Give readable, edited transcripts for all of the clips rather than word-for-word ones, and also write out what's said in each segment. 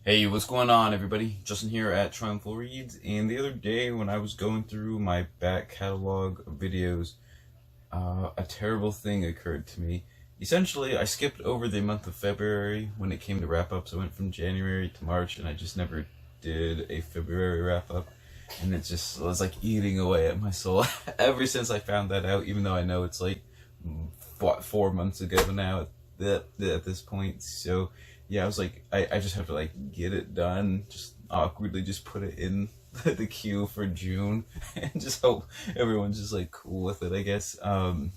Hey, what's going on, everybody? Justin here at Triumphal Reads. And the other day, when I was going through my back catalog of videos, a terrible thing occurred to me. Essentially, I skipped over the month of February when it came to wrap ups. I went from January to March, and I just never did a February wrap up. And it just was like eating away at my soul ever since I found that out, even though I know it's like, what, 4 months ago now at this point. So yeah, I was like, I just have to like get it done, just awkwardly just put it in the queue for June and just hope everyone's just like cool with it, I guess.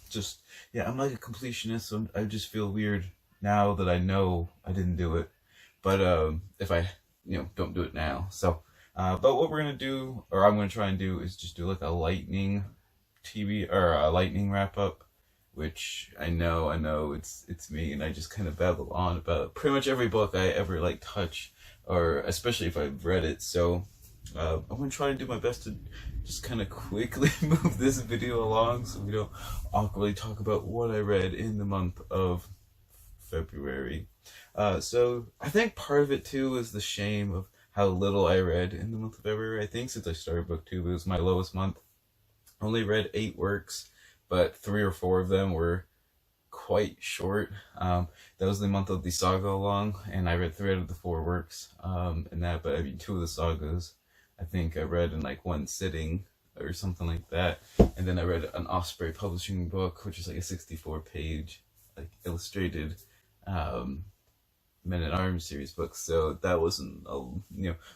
Just yeah, I'm like a completionist, so I just feel weird now that I know I didn't do it. But if I don't do it now. So but what we're gonna do, or I'm gonna try and do, is just do like a lightning TV or a lightning wrap up, which I know it's me, and I just kind of babble on about pretty much every book I ever like touch, or especially if I've read it. So I'm gonna try and do my best to just kind of quickly move this video along, so we don't awkwardly talk about what I read in the month of February. So I think part of it too is the shame of how little I read in the month of February. I think since I started BookTube, it was my lowest month. I only read 8 works, but 3 or 4 of them were quite short. That was the month of the saga along, and I read 3 out of the 4 works in that. But I mean, 2 of the sagas, I think I read in like one sitting or something like that. And then I read an Osprey Publishing book, which is like a 64-page, like illustrated um, Men at Arms series book. So that wasn't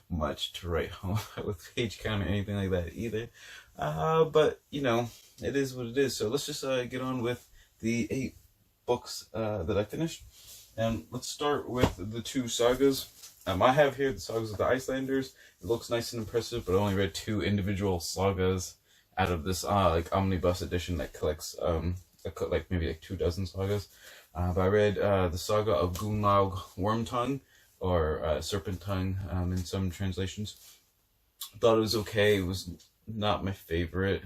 much to write home with page count or anything like that either. But it is what it is. So let's just get on with the 8 books that I finished. And let's start with the 2 sagas. I have here the Sagas of the Icelanders. It looks nice and impressive, but I only read 2 individual sagas out of this like omnibus edition that collects like maybe like 2 dozen sagas. But I read the saga of Gunnlaug Wormtongue, or Serpent Tongue in some translations. Thought it was okay. It was not my favorite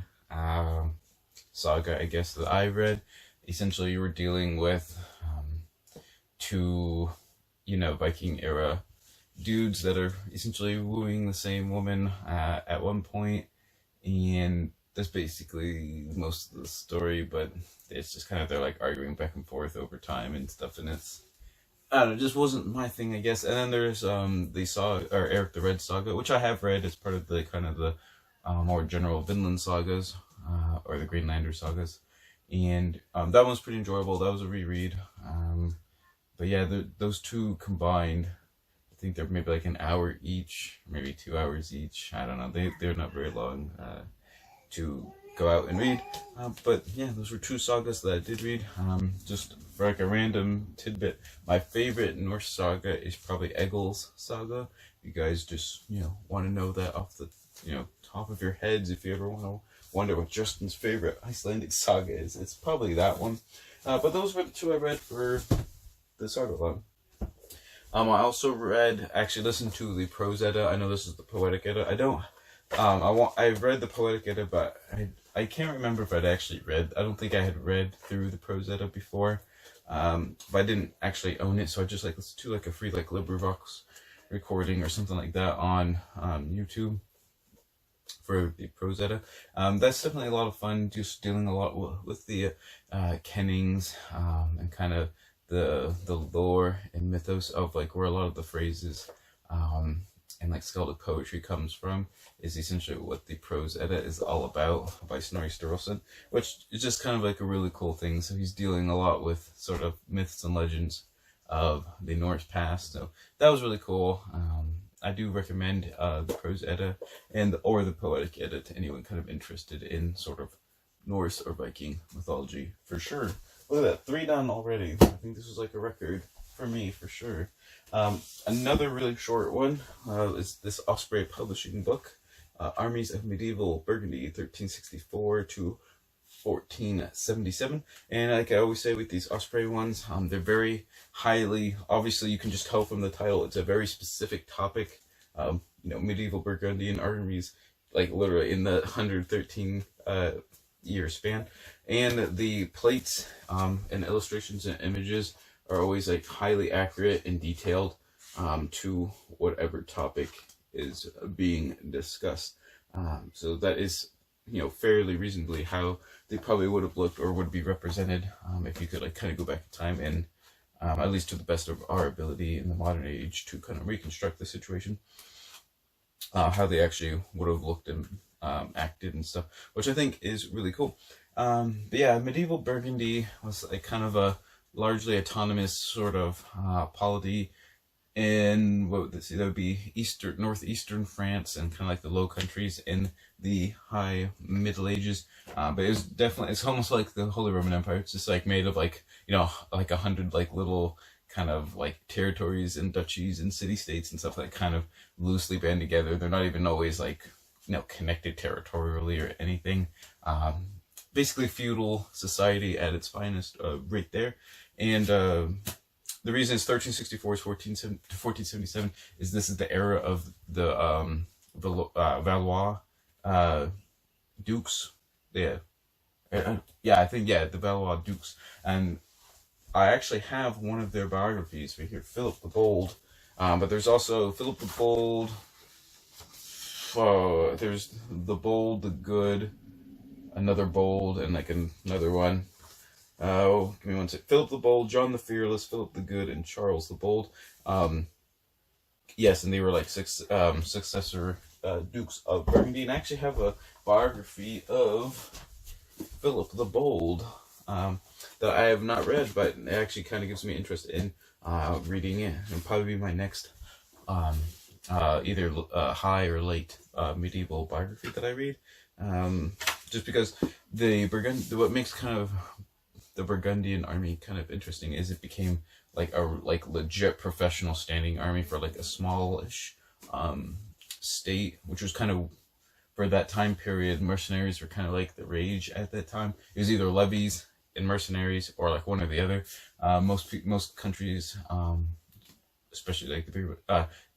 saga, I guess, that I read. Essentially, you were dealing with 2, Viking era dudes that are essentially wooing the same woman at one point, and that's basically most of the story. But it's just kind of they're like arguing back and forth over time and stuff, and I don't know, it just wasn't my thing, I guess. And then there's the saga, or Eric the Red saga, which I have read as part of the kind of the more general Vinland sagas, or the Greenlander sagas, and that one's pretty enjoyable. That was a reread. But yeah, those 2 combined, I think they're maybe like an hour each, maybe 2 hours each. I don't know. They're not very long to go out and read. But yeah, those were 2 sagas that I did read. Just for like a random tidbit, my favorite Norse saga is probably Egil's saga. You guys just want to know that off the top of your heads. If you ever want to wonder what Justin's favorite Icelandic saga is, it's probably that one. But those were the 2 I read for the saga line. I also actually listened to the prose edda. I know this is the poetic edda. I don't. I've read the poetic edda, but I can't remember if I'd actually read. I don't think I had read through the prose edda before. But I didn't actually own it, so I just like listened to like a free like LibriVox recording or something like that on YouTube for the prose edda. That's definitely a lot of fun. Just dealing a lot with the kennings and kind of the lore and mythos of like where a lot of the phrases and like skaldic poetry comes from, is essentially what the prose edda is all about by Snorri Sturluson, which is just kind of like a really cool thing. So he's dealing a lot with sort of myths and legends of the Norse past. So that was really cool. I do recommend the prose edda or the poetic edda to anyone kind of interested in sort of Norse or Viking mythology, for sure. Look at that, 3 done already. I think this was like a record for me, for sure. Another really short one is this Osprey Publishing book, Armies of Medieval Burgundy, 1364 to 1477. And like I always say with these Osprey ones, they're very highly, obviously you can just tell from the title, it's a very specific topic. Medieval Burgundian armies, like literally in the 113 year span. And the plates and illustrations and images are always like highly accurate and detailed. to whatever topic is being discussed. So that is, fairly reasonably how they probably would have looked or would be represented, if you could like kind of go back in time and, at least to the best of our ability in the modern age, to kind of reconstruct the situation, how they actually would have looked and acted and stuff, which I think is really cool. But yeah, medieval Burgundy was like kind of a largely autonomous sort of polity in that would be northeastern France and kind of like the Low Countries in the High Middle Ages. But it's almost like the Holy Roman Empire. It's just like made of like like 100 like little kind of like territories and duchies and city states and stuff that kind of loosely band together. They're not even always like connected territorially or anything. Basically feudal society at its finest, right there. And the reason it's 1364 to 1477 is this is the era of the Valois dukes. Yeah, I think the Valois dukes. And I actually have one of their biographies right here, Philip the Bold. But there's also Philip the Bold. There's the Bold, the Good, another Bold, and like another one. Oh, give me one sec. Philip the Bold, John the Fearless, Philip the Good, and Charles the Bold. Yes, and they were like successor dukes of Burgundy. And I actually have a biography of Philip the Bold that I have not read, but it actually kind of gives me interest in reading it. It'll probably be my next either high or late medieval biography that I read. Just because what makes kind of the Burgundian army kind of interesting is it became like a legit professional standing army for like a smallish state, which was kind of, for that time period, mercenaries were kind of like the rage at that time. It was either levies and mercenaries or like one or the other. Most countries, especially like the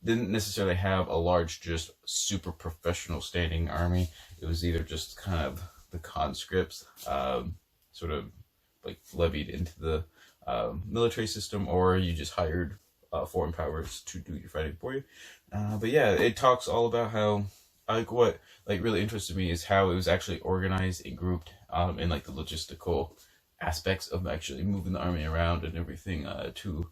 didn't necessarily have a large, just super professional standing army. It was either just kind of the conscripts, sort of like levied into the military system, or you just hired foreign powers to do your fighting for you. But yeah, it talks all about how, what really interested me is how it was actually organized and grouped, in like the logistical aspects of actually moving the army around and everything, to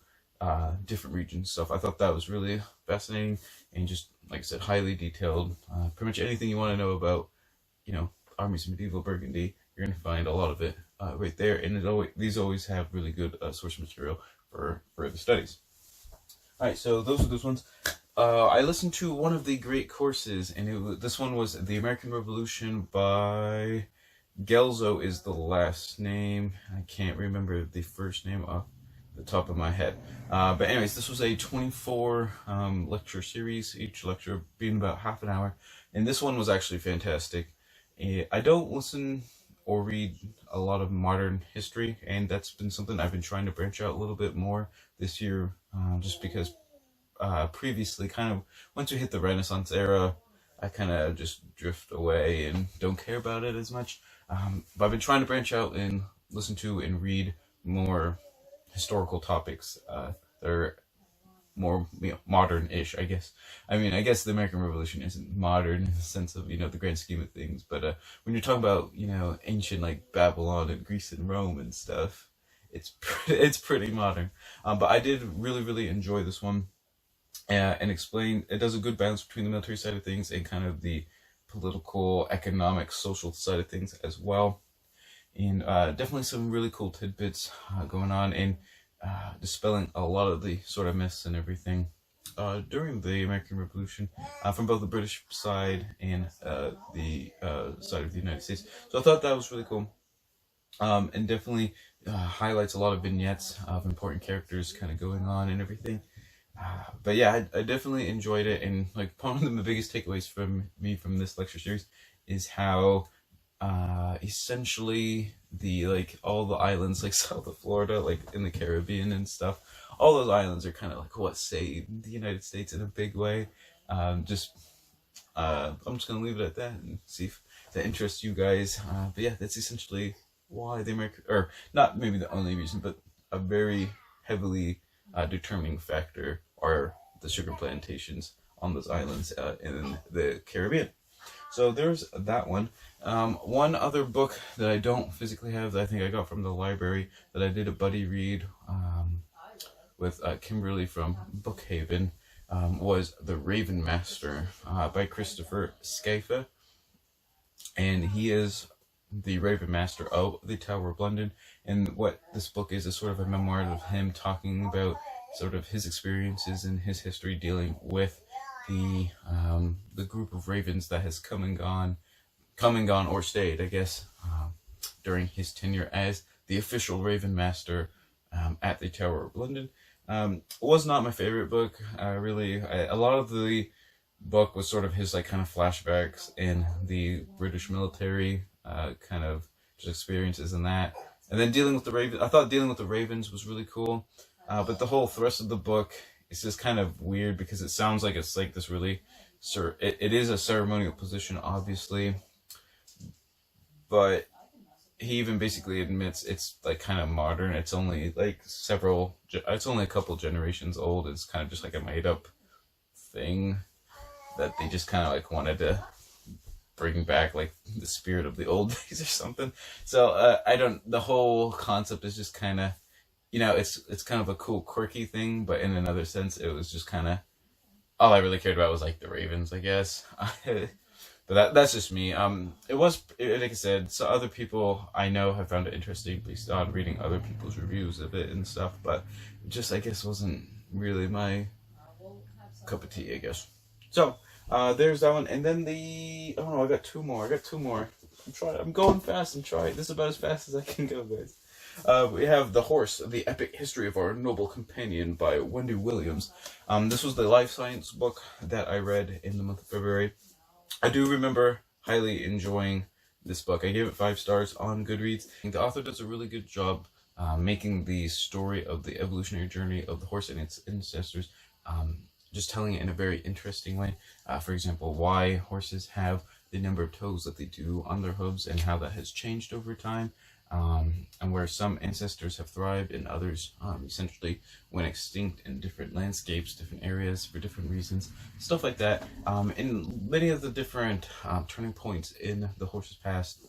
different regions stuff. I thought that was really fascinating and just, like I said, highly detailed. Pretty much anything you want to know about, armies of medieval Burgundy, you're going to find a lot of it right there. And these always have really good source material for further studies. All right, so those are those ones. I listened to one of the great courses, and this one was The American Revolution by Gelzo is the last name. I can't remember the first name off the top of my head. But anyways, this was a 24 lecture series, each lecture being about half an hour. And this one was actually fantastic. I don't listen or read a lot of modern history, and that's been something I've been trying to branch out a little bit more this year, just because previously, kind of once you hit the Renaissance era, I kind of just drift away and don't care about it as much. But I've been trying to branch out and listen to and read more historical topics that are more modern-ish, I guess. I mean, I guess the American Revolution isn't modern in the sense of the grand scheme of things, but when you're talking about ancient like Babylon and Greece and Rome and stuff, it's pretty modern. But I did really enjoy this one, and explain. It does a good balance between the military side of things and kind of the political, economic, social side of things as well. And definitely some really cool tidbits going on, and dispelling a lot of the sort of myths and everything during the American Revolution, from both the British side and the side of the United States. So I thought that was really cool, and definitely highlights a lot of vignettes of important characters kind of going on and everything. But yeah, I definitely enjoyed it, and like one of the biggest takeaways from this lecture series is how essentially all the islands like south of Florida, like in the Caribbean and stuff, all those islands are kind of like what saved the United States in a big way. I'm just gonna leave it at that and see if that interests you guys. But yeah, that's essentially why the American, or not maybe the only reason, but a very heavily determining factor, are the sugar plantations on those islands in the Caribbean. So there's that one. One other book that I don't physically have that I think I got from the library that I did a buddy read with Kimberly from Bookhaven was The Raven Master by Christopher Scaiffe. And he is the Raven Master of the Tower of London. And what this book is sort of a memoir of him talking about sort of his experiences and his history dealing with the group of ravens that has come and gone or stayed, I guess, during his tenure as the official Raven Master at the Tower of London. Was not my favorite book, really. A lot of the book was sort of his like kind of flashbacks in the British military, kind of just experiences in that. And then dealing with the Ravens, I thought dealing with the Ravens was really cool, but the whole thrust of the book is just kind of weird because it sounds like it's like this really, it is a ceremonial position, obviously, but he even basically admits it's like kind of modern. It's only like it's only a couple generations old. It's kind of just like a made up thing that they just kind of like wanted to bring back like the spirit of the old days or something. So the whole concept is just kind of, it's kind of a cool quirky thing, but in another sense it was just kind of, all I really cared about was like the Ravens, I guess. But that's just me. It was, like I said, so other people I know have found it interesting based on reading other people's reviews of it and stuff, but just, I guess, wasn't really my cup of tea, I guess. So, there's that one, and then I got two more. I'm going fast and trying. This is about as fast as I can go, guys. We have The Horse, The Epic History of Our Noble Companion by Wendy Williams. This was the life science book that I read in the month of February. I do remember highly enjoying this book. I gave it 5 stars on Goodreads. The author does a really good job making the story of the evolutionary journey of the horse and its ancestors, just telling it in a very interesting way. For example, why horses have the number of toes that they do on their hooves and how that has changed over time. And where some ancestors have thrived and others essentially went extinct in different landscapes, different areas for different reasons, stuff like that. And many of the different turning points in the horse's past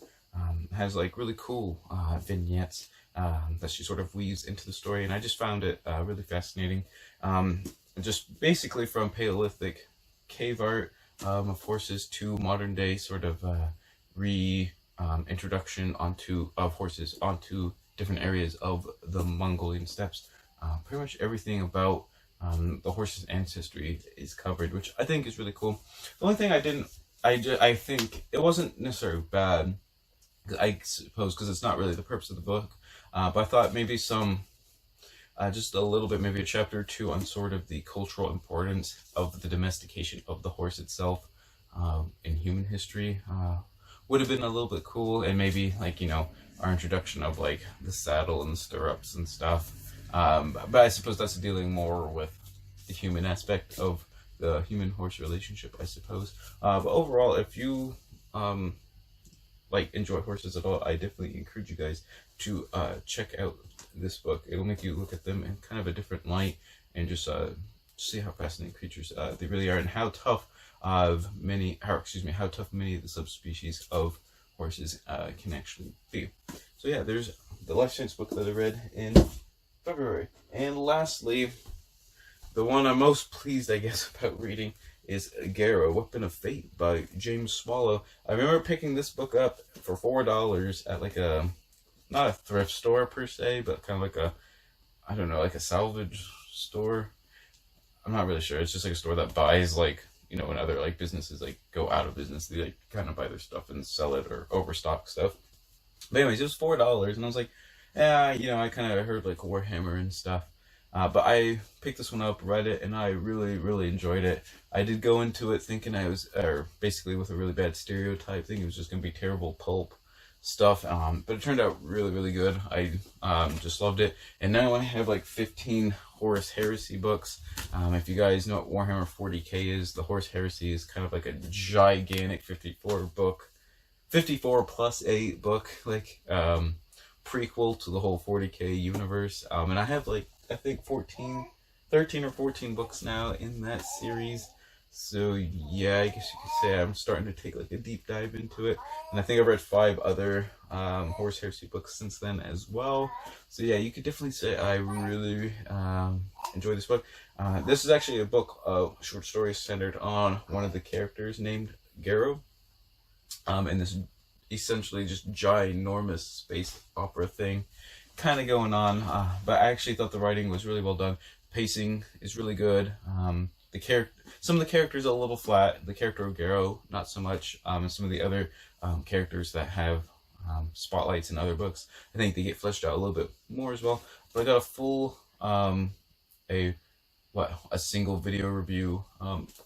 has like really cool vignettes that she sort of weaves into the story, and I just found it really fascinating. Just basically from Paleolithic cave art of horses to modern day sort of introduction of horses onto different areas of the Mongolian steppes. Pretty much everything about the horse's ancestry is covered, which I think is really cool. The only thing I think it wasn't necessarily bad, I suppose, because it's not really the purpose of the book, but I thought maybe just a little bit, maybe a chapter or two on sort of the cultural importance of the domestication of the horse itself in human history would have been a little bit cool, and maybe like, our introduction of like the saddle and the stirrups and stuff. But I suppose that's dealing more with the human aspect of the human-horse relationship, I suppose. But overall, if you enjoy horses at all, I definitely encourage you guys to check out this book. It'll make you look at them in kind of a different light and just see how fascinating creatures they really are, and how tough many of the subspecies of horses can actually be. So yeah, there's the life science book that I read in February. And lastly, the one I'm most pleased, I guess, about reading is Gera, Weapon of Fate by James Swallow. I remember picking this book up for $4 at like not a thrift store per se, but kind of like like a salvage store. I'm not really sure. It's just like a store that buys when other like businesses like go out of business, they like kind of buy their stuff and sell it or overstock stuff. But anyways, it was $4, and I was like, I kind of heard like Warhammer and stuff. But I picked this one up, read it, and I really, really enjoyed it. I did go into it thinking basically with a really bad stereotype, thinking it was just going to be terrible pulp stuff. But it turned out really, really good. I just loved it. And now I have like 15 Horus Heresy books. If you guys know what Warhammer 40k is, the Horus Heresy is kind of like a gigantic 54 plus 8 book, prequel to the whole 40k universe. And I have I think 13 or 14 books now in that series. So yeah, I guess you could say I'm starting to take like a deep dive into it, and I think I've read 5 other Horus Heresy books since then as well. So yeah, you could definitely say I really enjoy this book. This is actually a book of short stories centered on one of the characters named Garo, and this essentially just ginormous space opera thing kind of going on. But I actually thought the writing was really well done. Pacing is really good. Some of the characters are a little flat. The character of Garo, not so much. And some of the other characters that have spotlights in other books, I think they get fleshed out a little bit more as well. But I got a full a single video review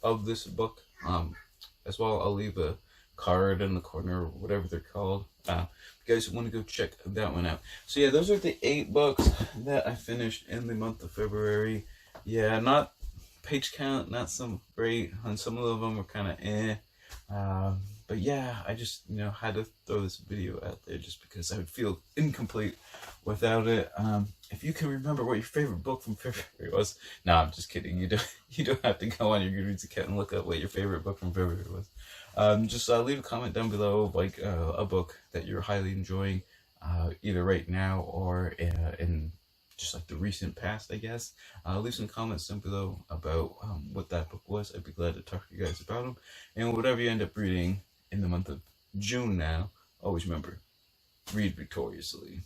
of this book as well. I'll leave a card in the corner, or whatever they're called. If you guys want to go check that one out. So yeah, those are the 8 books that I finished in the month of February. Yeah, not page count, not some great, and some of them were kind of but yeah, I just had to throw this video out there just because I would feel incomplete without it. If you can remember what your favorite book from February was, no, I'm just kidding. You don't have to go on your Goodreads account and look up what your favorite book from February was. Just leave a comment down below of like a book that you're highly enjoying, either right now or in just like the recent past, I guess. Leave some comments down below about what that book was. I'd be glad to talk to you guys about them. And whatever you end up reading in the month of June now, always remember, read victoriously.